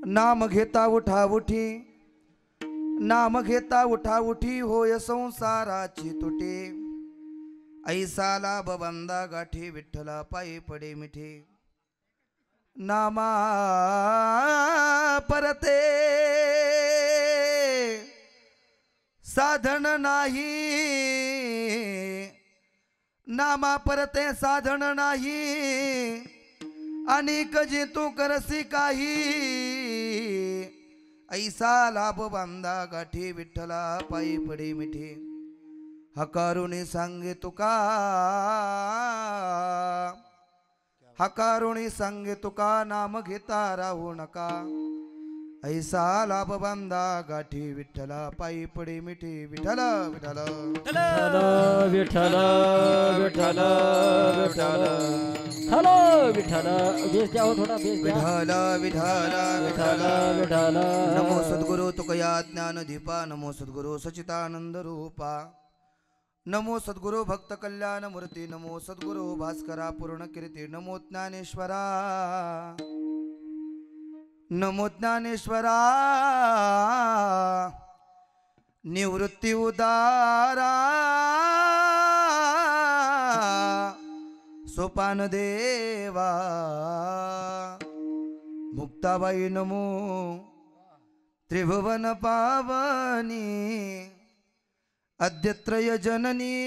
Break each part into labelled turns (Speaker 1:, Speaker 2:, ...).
Speaker 1: नाम घेता उठा उठी, नाम घेता उठा उठी, होय संसाराची तुटे. ऐसा लाभ बंदा गाठी, विठ्ठला पायी पडे मिठे. नामा परते साधन नाही, नामा परते साधन नाही. अनेक जे तू करसी काही, ऐसा लाभ बांधा गाठी, विठ्ठला पायी पडे मिठे. हकारुणी सांगे तुका, हकारुणी सांगे तुका, नाम घेता राहू नका. ऐसा लाभ बांधा गाठी, विठ्ठला पायी पडे मिठे. विठ्ठल विठ्ठल
Speaker 2: विठ्ठल विठ्ठल विठ्ठल विठ्ठल हॅलो विठ्ठल. बेस द्या हो थोडा, बेस द्या.
Speaker 1: विठ्ठल विठ्ठल
Speaker 2: विठ्ठल विठ्ठल.
Speaker 1: नमो सद्गुरु तुकया ज्ञान दीपा, नमो सद्गुरु सचितानंद रूपा, नमो सद्गुरु भक्त कल्याण मूर्ती, नमो सद्गुरु भास्करा पूर्ण कीर्ती, नमो ज्ञानेश्वरा, नमो ज्ञानेश्वरा. निवृत्ती उदारा सोपान देवा, मुक्ताबाई नमो त्रिभुवन पावनी, अद्यत्रय जननी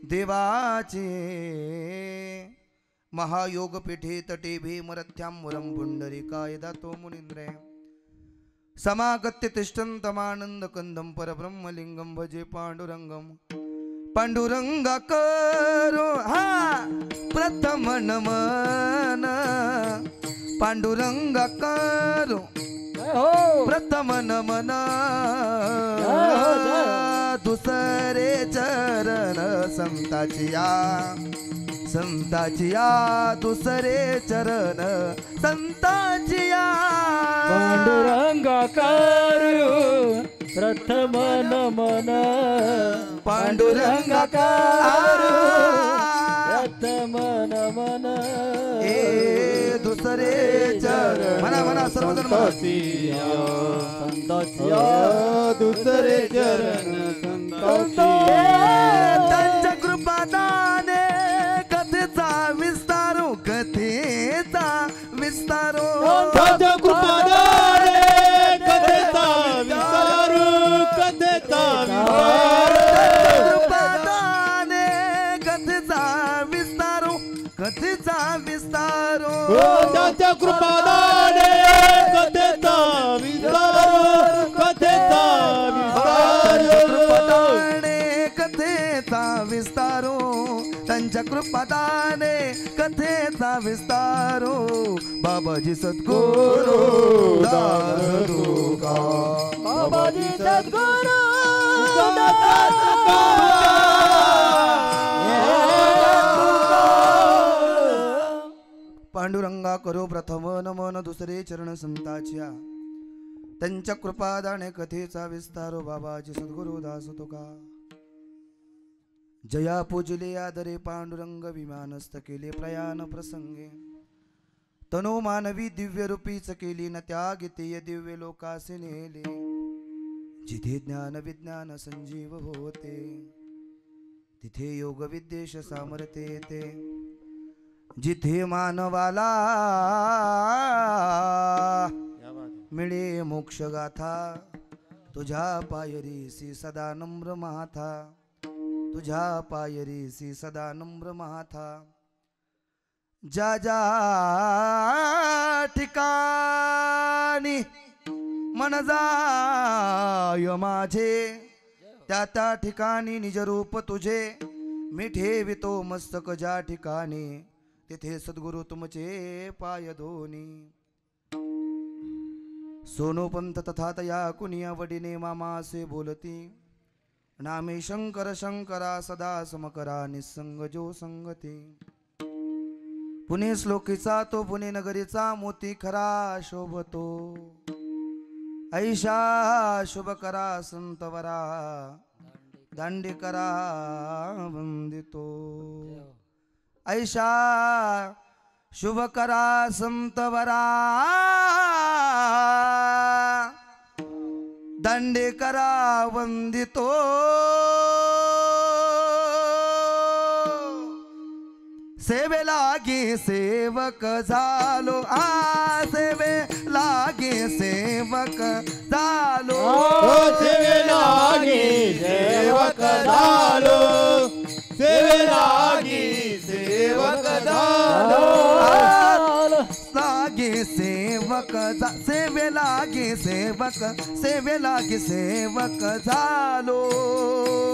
Speaker 1: देवाचे. महायोगपीठे तटे भीमरथ्यां पुंडरीकाय दातो मुनींद्रे, समागत्य तिष्ठन्तमानंद कंदं परब्रह्मलिंगं भजे पांडुरंगं. पांडुरंगा करो हा प्रथम नमन, पांडुरंगा करो प्रथम नमन. दुसरे चरण संताचिया, संताचिया दुसरे चरण संताचिया.
Speaker 2: पांडुरंगा करू प्रथम नमन,
Speaker 1: पांडुरंगा करू
Speaker 2: प्रथम नमन.
Speaker 1: ए दुसरे चरण म्हणा म्हणा सर्वजण
Speaker 2: संताचिया दुसरे चरण संताचिया.
Speaker 1: त्यांच्या कृपादाने कथेचा विस्तारो, कथेचा विस्तारो,
Speaker 2: त्यांच्या कृपादाने कथेचा विस्तारो, कथेचा
Speaker 1: कृपादाने कथेचा विस्तारो, कथेचा विस्तारो.
Speaker 2: त्यांच्या कृपादाने कथेचा विस्तारो, कथेचा विस्तारो.
Speaker 1: कथेचा विस्तारो, त्यांच्या कृपादाने कथेचा विस्तारो. बाबाजी सद्गुरु दास तुका,
Speaker 2: बाबाजी सद्गुरु
Speaker 1: पांडुरंगा करो प्रथम नमन, दुसरे चरण संताच्या. त्यांच्या कृपादाने कथेचा विस्तारो. बाबाजी सद्गुरु दास तुका. जया पूजले आदरे पांडुरंग, विमानस्थ केले प्रयाण प्रसंगे. तनो मानवी दिव्य रूपीच केली न त्यागितेय दिव्य लोकासे नेले. जिथे ज्ञान विज्ञान संजीव होते, तिथे योग विद्येश सामर्थ्य येते. जिथे मानवाला मिळे मोक्ष गाथा, तुझ्या पायरीसी सदा नम्र माथा, तुझ्या पायरीसी सदा नम्र माथा. ज्या ज्या ठिकाणी मन जाय माझे, त्या त्या ठिकाणी निजरूप तुझे. मी ठेवितो मस्तक ज्या ठिकाणी, तिथे सद्गुरु तुमचे पाय धोनी. सोनोपंत तथा तया कुनिया वडिने मामासे बोलती. नामे शंकर शंकरा सदा समकरा, निसंग जो संगती. पुणे श्लोकीचा तो पुणे नगरीचा मोती खरा शोभतो. ऐशा शुभ करा संतवरा, दांडी करा वंदितो. ऐशा शुभ करा संतवरा दंडे करा वंदितो सेवे लागे सेवक झालो सेवे लागे सेवक झालो
Speaker 3: सेवे लागे सेवक झालो सेवे लागे सेवक झालो
Speaker 1: लागे सेवक सेवे लागे सेवक सेवे लागे सेवक झालो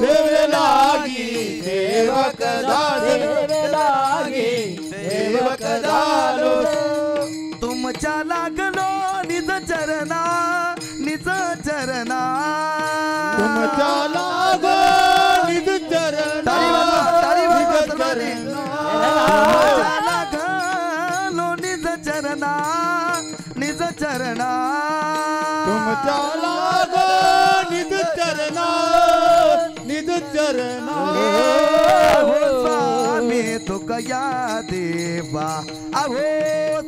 Speaker 3: सेवे लागे सेवक झालो सेवे लागे सेवक झालो
Speaker 1: तुमच्या लागलो निज चरणा निज चरणा
Speaker 3: तुमच्या लागो निज चरणा निज चरणा
Speaker 1: लागलो निज चरणा निज चरणा
Speaker 3: तुमच्या लागो निज चरणा निज चरणा
Speaker 1: हो स्वामी तुकया देवा अहो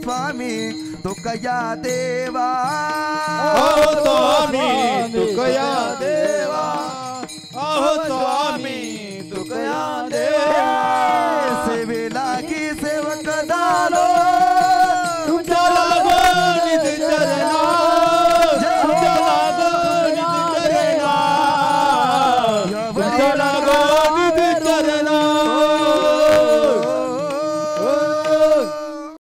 Speaker 1: स्वामी तुकया देवा
Speaker 3: अहो स्वामी तुकया देवा अहो स्वामी तुकया देवा